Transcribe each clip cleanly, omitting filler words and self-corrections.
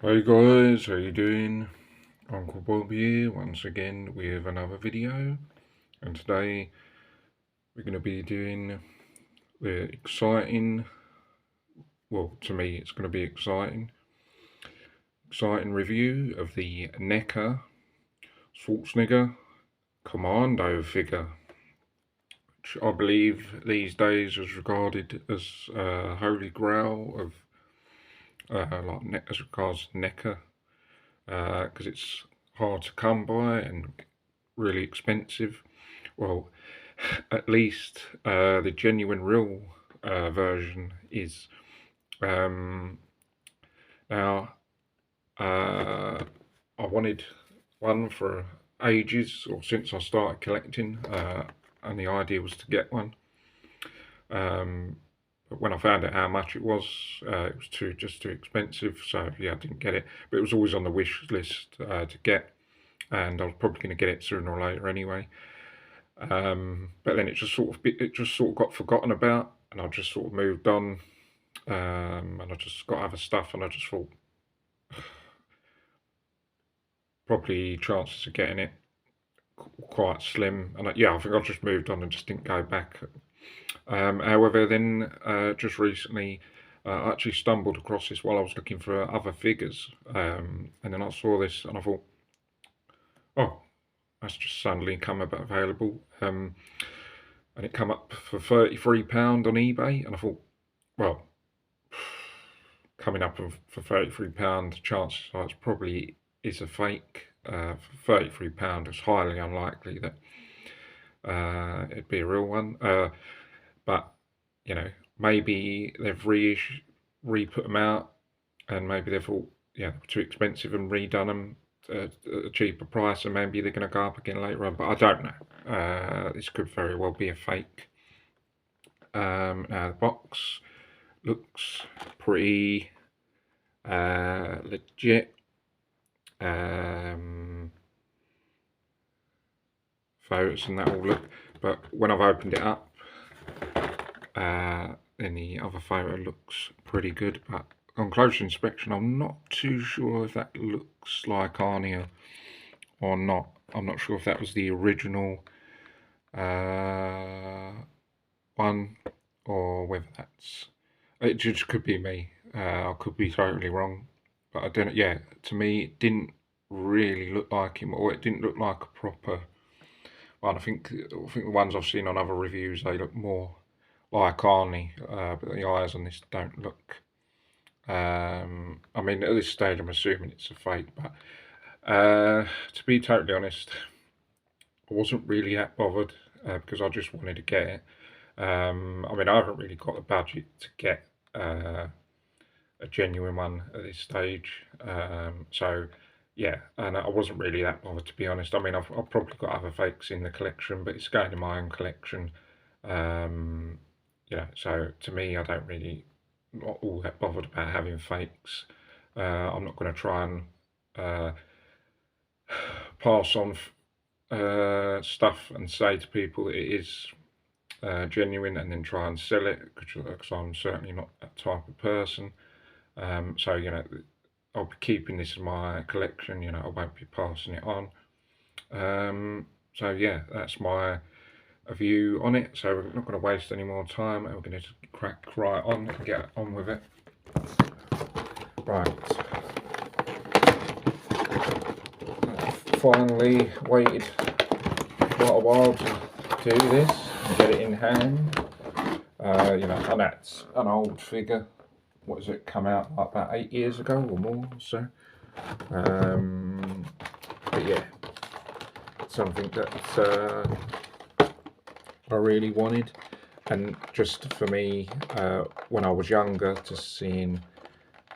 Hey guys, how you doing? Uncle Bob here once again with another video, and today we're going to be doing the exciting, well, to me it's going to be exciting review of the neca Schwarzenegger commando figure, which I believe these days is regarded as holy grail of as regards neca, because it's hard to come by and really expensive. Well, at least the genuine real version is. Now, I wanted one for ages, or since I started collecting, and the idea was to get one. But when I found out how much it was too expensive. So yeah, I didn't get it. But it was always on the wish list to get, and I was probably going to get it sooner or later anyway. But then it just sort of got forgotten about, and I just sort of moved on, and I just got other stuff, and I just thought probably chances of getting it quite slim, and yeah, I think I just moved on and just didn't go back. However, then just recently, I actually stumbled across this while I was looking for other figures, and then I saw this, and I thought, oh, that's just suddenly come up available, and it come up for £33 on eBay, and I thought, well, coming up for £33, chances are it probably is a fake. For £33, it's highly unlikely that it'd be a real one. But you know, maybe they've re-put them out, and maybe they thought, yeah, they were too expensive and redone them at a cheaper price, and maybe they're going to go up again later on. But I don't know. This could very well be a fake. Now the box looks pretty legit. Photos and that all look, but when I've opened it up, then the other photo looks pretty good, but on close inspection I'm not too sure if that looks like Arnie or not. I'm not sure if that was the original one, or whether it just could be me. I could be totally wrong, but I don't know. Yeah, to me it didn't really look like him, or it didn't look like a proper one. I think the ones I've seen on other reviews, they look more like Arnie, but the eyes on this don't look. I mean, at this stage I'm assuming it's a fake, but to be totally honest, I wasn't really that bothered, because I just wanted to get it. I mean, I haven't really got the budget to get a genuine one at this stage, so yeah, and I wasn't really that bothered, to be honest. I mean, I've probably got other fakes in the collection, but it's going in my own collection. Yeah, so to me, I don't really, not all that bothered about having fakes. I'm not going to try and pass on stuff and say to people that it is genuine and then try and sell it, because I'm certainly not that type of person. So, you know, I'll be keeping this in my collection, you know, I won't be passing it on. So yeah, that's my view on it. So we're not going to waste any more time, and we're going to crack right on and get on with it. Right. Finally waited quite a while to do this and get it in hand. You know, and that's an old figure. What does it come out like, about 8 years ago or more? So, but yeah, something that I really wanted, and just for me, when I was younger, just seeing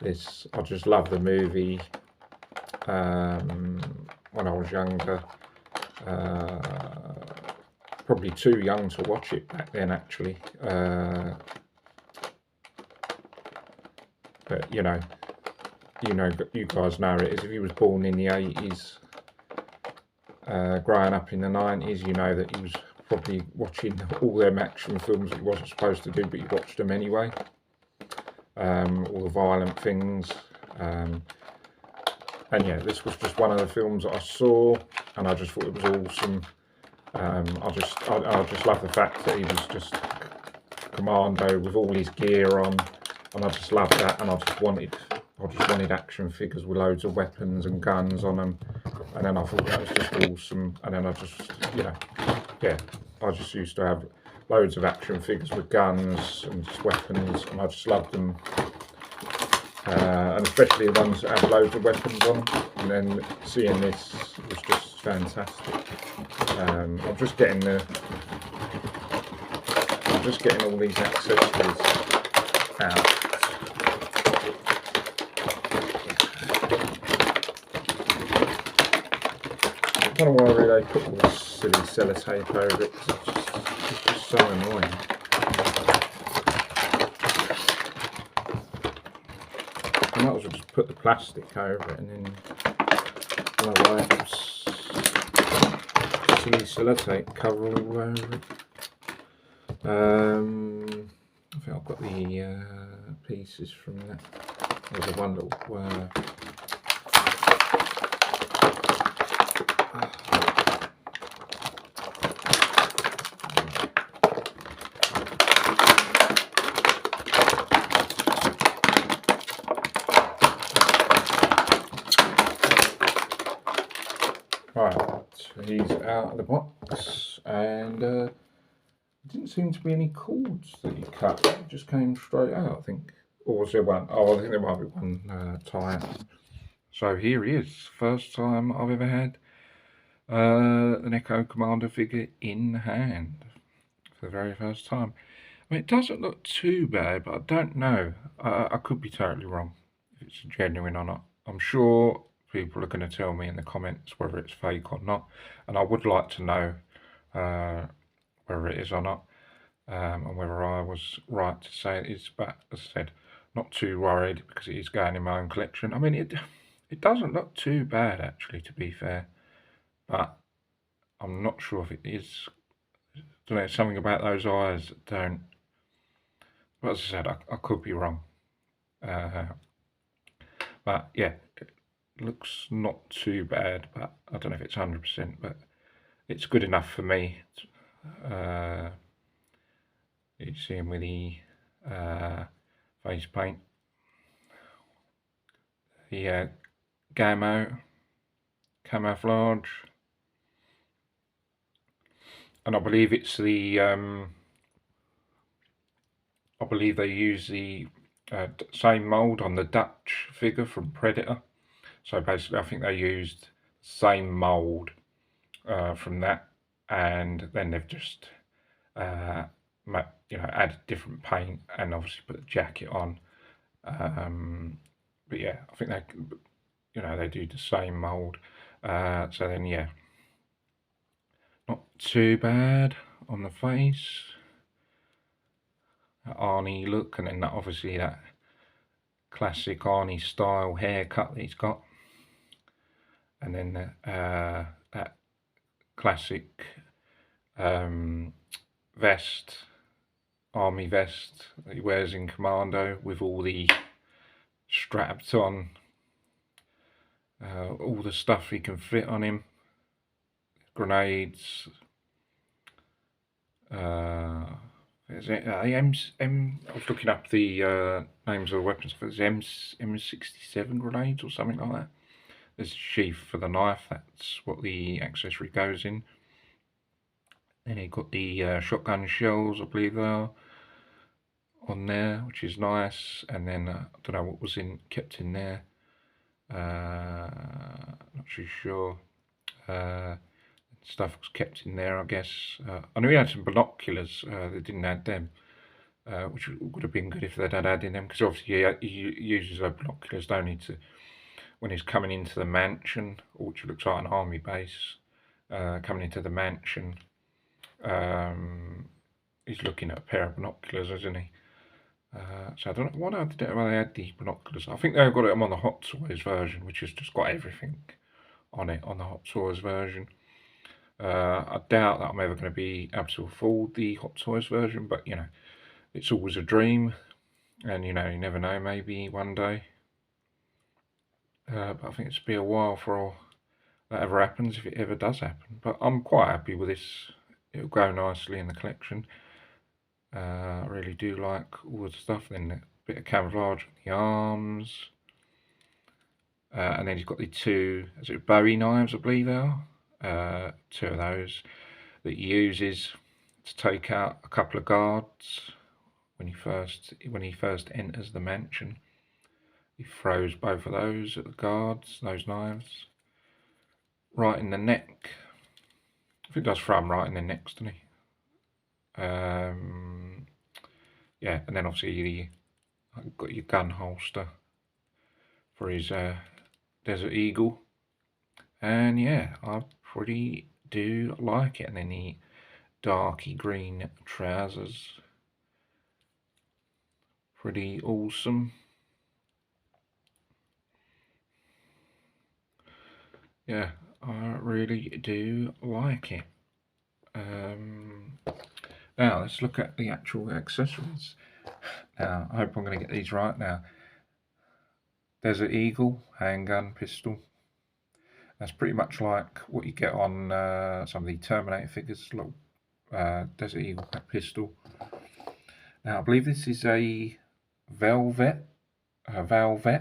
this, I just love the movie. When I was younger, probably too young to watch it back then, actually. But you guys know it as if he was born in the 80s, growing up in the 90s. You know that he was probably watching all them action films that he wasn't supposed to do, but he watched them anyway. All the violent things. And yeah, this was just one of the films that I saw, and I just thought it was awesome. I just love the fact that he was just commando with all his gear on, and I just loved that. And I just wanted action figures with loads of weapons and guns on them. And then I thought that was just awesome. And then I just, yeah, I just used to have loads of action figures with guns and just weapons, and I just loved them. And especially the ones that have loads of weapons on. And then seeing this was just fantastic. I'm just getting all these accessories out. I don't know why really they put all this silly sellotape over it, because it's just so annoying. I might as well just put the plastic over it, and then silly sellotape cover all over it. I think I've got the pieces from that. There's a one little right, he's out of the box, and there didn't seem to be any cords that he cut. It just came straight out, I think. Or was there one? Oh, I think there might be one tie. So here he is. First time I've ever had the neca commando figure in hand for the very first time. I mean, it doesn't look too bad, but I don't know. I could be totally wrong if it's genuine or not. I'm sure people are going to tell me in the comments whether it's fake or not, and I would like to know whether it is or not, and whether I was right to say it is. But as I said, not too worried, because it is going in my own collection. I mean, it doesn't look too bad, actually, to be fair, but I'm not sure if it is. I don't know, something about those eyes that don't. But as I said, I could be wrong. But yeah, it looks not too bad, but I don't know if it's 100%, but it's good enough for me. You see him with the face paint, the camouflage, and I believe it's the I believe they use the same mould on the Dutch figure from Predator. So basically, I think they used the same mould from that, and then they've just added different paint and obviously put the jacket on. But yeah, I think they do the same mould. So then yeah, not too bad on the face. Arnie look, and then obviously that classic Arnie style haircut that he's got, and then that classic vest, army vest that he wears in commando with all the strapped on, all the stuff he can fit on him, grenades. Is it I was looking up the names of the weapons. There's M67 grenades or something like that. There's a sheath for the knife. That's what the accessory goes in. Then he got the shotgun shells, I believe they are, on there, which is nice. And then I don't know what was kept in there. Not too sure. Stuff was kept in there, I guess. I knew he had some binoculars. They didn't add them, which would have been good if they'd had added them, because obviously he uses those binoculars, don't he, when he's coming into the mansion, which looks like an army base. Coming into the mansion, he's looking at a pair of binoculars, isn't he? So I don't know why they had the binoculars. I think they've got them on the Hot Toys version, which has just got everything on it on the Hot Toys version. I doubt that I'm ever going to be able to afford the Hot Toys version, but it's always a dream, and you never know, maybe one day. but I think it's be a while for that ever happens, if it ever does happen. But I'm quite happy with this. It'll go nicely in the collection. I really do like all the stuff. Then a bit of camouflage on the arms. And then he's got the two, is it Bowie knives, I believe they are. Two of those that he uses to take out a couple of guards when he first enters the mansion. He throws both of those at the guards, those knives, right in the neck. I think he does throw them right in the neck, doesn't he? Yeah, and then obviously you've got your gun holster for his Desert Eagle. And yeah, I pretty do like it. And then the darky green trousers. Pretty awesome. Yeah, I really do like it. Now let's look at the actual accessories. Now, I hope I'm going to get these right now. Desert Eagle, handgun, pistol. That's pretty much like what you get on some of the Terminator figures, little Desert Eagle pistol. Now, I believe this is a Velvet 78,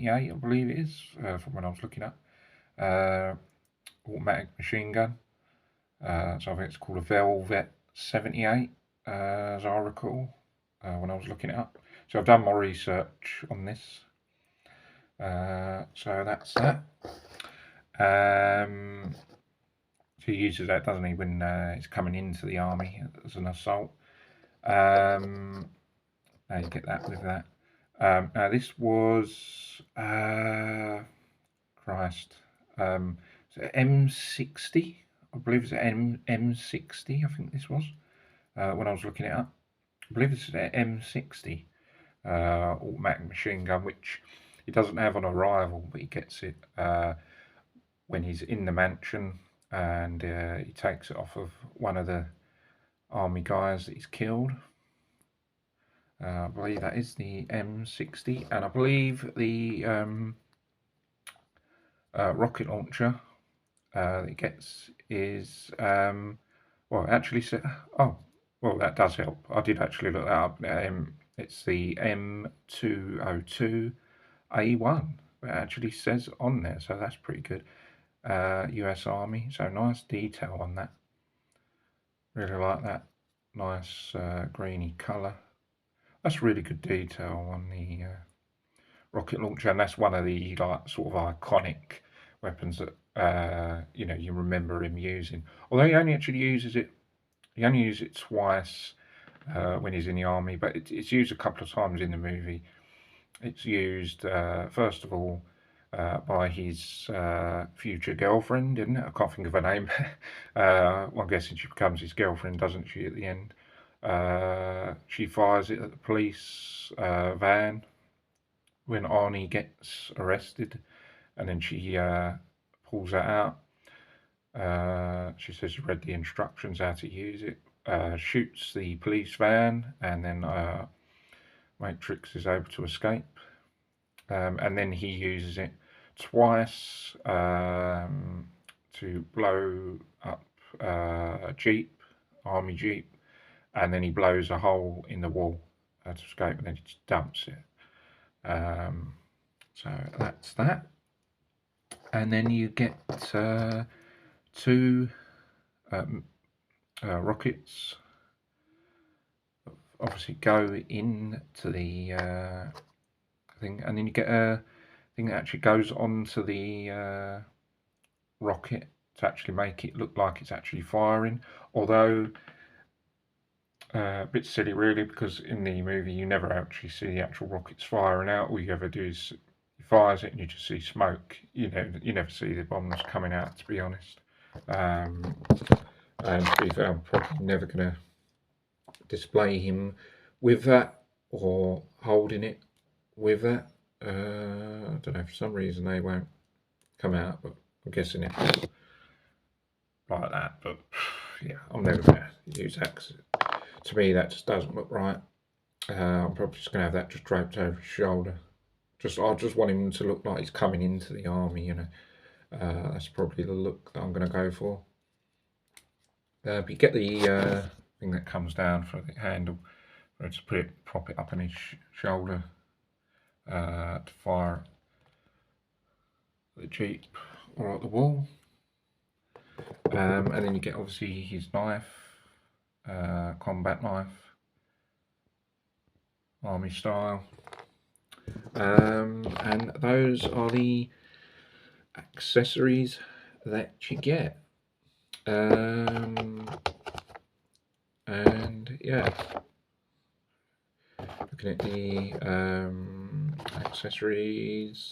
I believe it is, from when I was looking up. Automatic machine gun. So I think it's called a Velvet 78, as I recall, when I was looking it up. So I've done my research on this. So that's that. So he uses that, doesn't he, when he's coming into the army as an assault. Now you get that with that. Now this was Christ. So M60. I believe it's an M60. I think this was when I was looking it up. I believe it's an M60 automatic machine gun, which he doesn't have on arrival, but he gets it when he's in the mansion, and he takes it off of one of the army guys that he's killed. I believe that is the M60, and I believe the rocket launcher that he gets is well, actually, oh, well, that does help. I did actually look that up. It's the M202A1. It actually says on there, so that's pretty good. US Army, so nice detail on that. Really like that. Nice greeny colour. That's really good detail on the rocket launcher, and that's one of the like sort of iconic weapons that you know, you remember him using. Although he only actually uses it, he only uses it twice when he's in the army, but it's used a couple of times in the movie. It's used first of all by his future girlfriend, isn't it? I can't think of her name. Well, I'm guessing she becomes his girlfriend, doesn't she, at the end? She fires it at the police van when Arnie gets arrested, and then she pulls that out. She says she read the instructions how to use it, shoots the police van, and then Matrix is able to escape. And then he uses it twice to blow up a Jeep, army Jeep, and then he blows a hole in the wall to escape, and then he just dumps it. So that's that. And then you get two rockets obviously go into the thing, and then you get a thing that actually goes onto the rocket to actually make it look like it's actually firing, although a bit silly really, because in the movie you never actually see the actual rockets firing out. All you ever do is he fires it and you just see smoke. You know, you never see the bombs coming out, to be honest. And to be fair, I'm probably never going to display him with that or holding it with that. I don't know, for some reason they won't come out, but I'm guessing it's like that. But yeah, I'm never going to use that, because to me that just doesn't look right. I'm probably just going to have that just draped over his shoulder I just want him to look like he's coming into the army, you know. That's probably the look that I'm going to go for. But you get the thing that comes down for the handle, where to prop it up on his shoulder to fire the Jeep or at the wall. And then you get obviously his knife, combat knife, army style. And those are the accessories that you get. And yeah, looking at the accessories.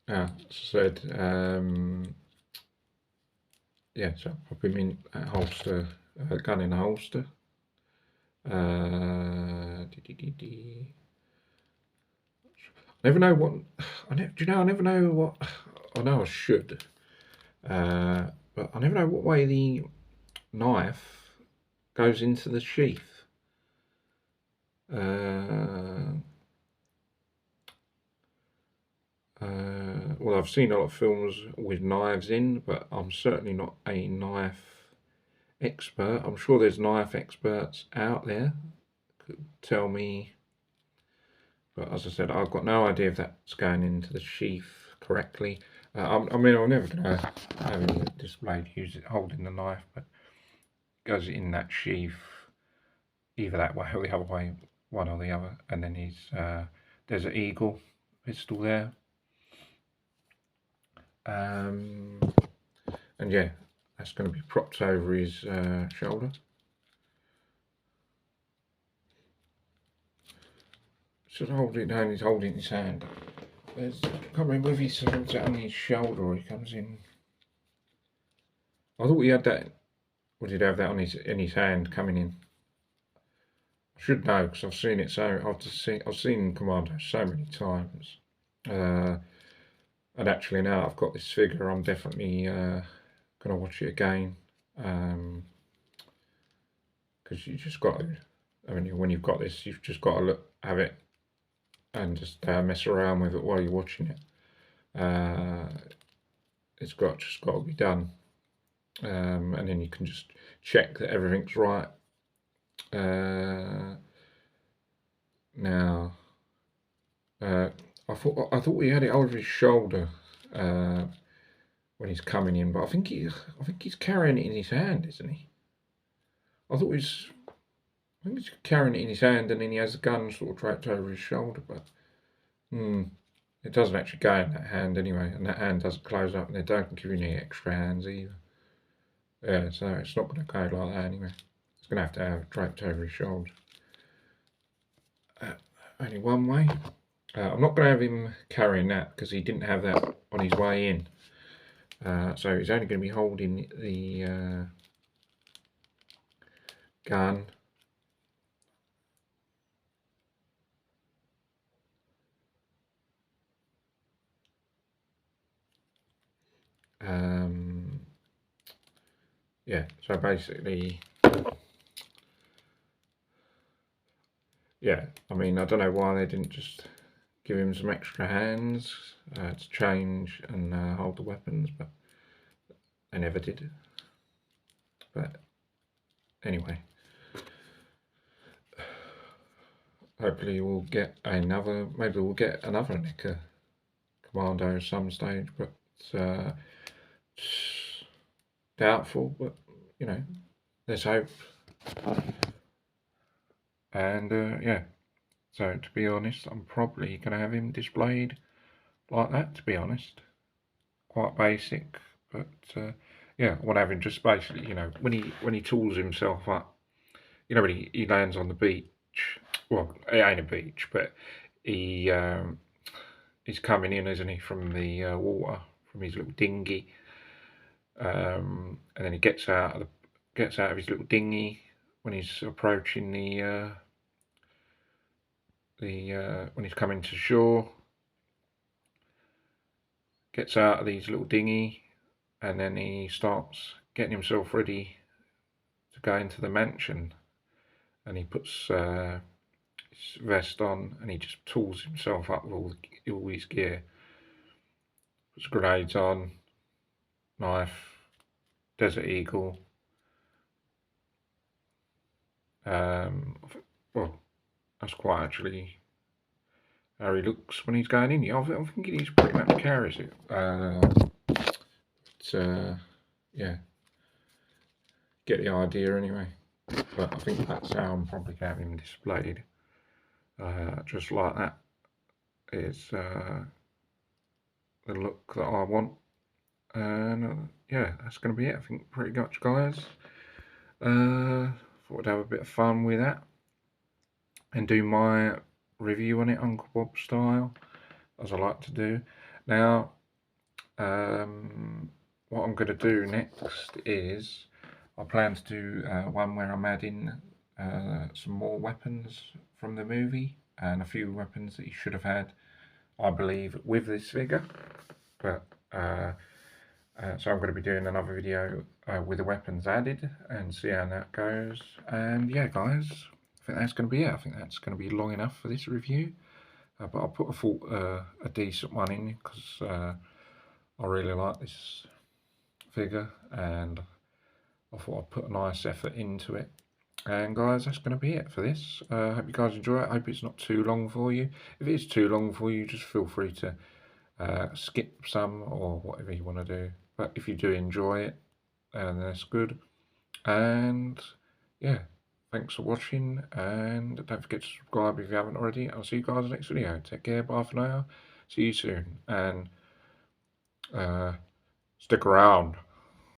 As I said, yeah, so pop him in a holster, gun in a holster. Never know what. Do you know? I never know what. I know I should, but I never know what way the knife goes into the sheath. Well, I've seen a lot of films with knives in, but I'm certainly not a knife expert. I'm sure there's knife experts out there could tell me, but as I said, I've got no idea if that's going into the sheath correctly. I mean, I'm never going to have it displayed holding the knife, but it goes in that sheath either that way or the other way, one or the other. And then his Desert Eagle pistol there. And yeah, that's going to be propped over his shoulder. Should hold it down, he's holding his hand. I can't remember if he holds it on his shoulder or he comes in. I thought he had that, or did he have that on in his hand coming in? I should know because I've seen it I've seen Commando so many times. And actually now I've got this figure, I'm definitely gonna watch it again. Because you just got to, I mean, when you've got this, you've just got to have it and just mess around with it while you're watching it. It's just got to be done, and then you can just check that everything's right. Now, I thought we had it over his shoulder when he's coming in, but I think he's carrying it in his hand, isn't he? I think he's carrying it in his hand, and then he has a gun sort of draped over his shoulder, but it doesn't actually go in that hand anyway, and that hand doesn't close up, and they don't give you any extra hands either. Yeah, so it's not going to go like that anyway. It's going to have it draped over his shoulder. Only one way. I'm not going to have him carrying that because he didn't have that on his way in. So he's only going to be holding the gun. Yeah, so basically, yeah, I mean, I don't know why they didn't just give him some extra hands to change and hold the weapons, but they never did. But anyway, hopefully we'll get maybe we'll get another neca commando at some stage, but doubtful, but you know, let's hope. And yeah, so to be honest, I'm probably going to have him displayed like that, to be honest. Quite basic, but yeah, I want to have him just basically, you know, when he tools himself up, you know, when he lands on the beach, well, it ain't a beach, but he's coming in, isn't he, from the water, from his little dinghy, and then he gets out of his little dinghy when he's approaching when he's coming to shore, gets out of his little dinghy, and then he starts getting himself ready to go into the mansion, and he puts his vest on, and he just tools himself up with all his gear. Puts grenades on, knife, Desert Eagle. Well, that's quite actually how he looks when he's going in here. I think he's pretty much carries it. Yeah, get the idea anyway. But I think that's how I'm probably going to have him displayed. Just like that is the look that I want. And yeah, that's going to be it, I think, pretty much, guys. Thought I'd have a bit of fun with that and do my review on it, Uncle Bob style, as I like to do. Now, what I'm going to do next is I plan to do one where I'm adding some more weapons from the movie and a few weapons that he should have had, I believe, with this figure. But so I'm going to be doing another video with the weapons added and see how that goes. And yeah, guys, I think that's going to be it. I think that's going to be long enough for this review. But I put a decent one in because I really like this figure, and I thought I'd put a nice effort into it. And guys, that's going to be it for this. Hope you guys enjoy it. Hope it's not too long for you. If it is too long for you, just feel free to skip some or whatever you want to do. But if you do enjoy it, then that's good. And yeah, thanks for watching, and don't forget to subscribe if you haven't already. I'll see you guys in the next video. Take care, bye for now. See you soon, and stick around.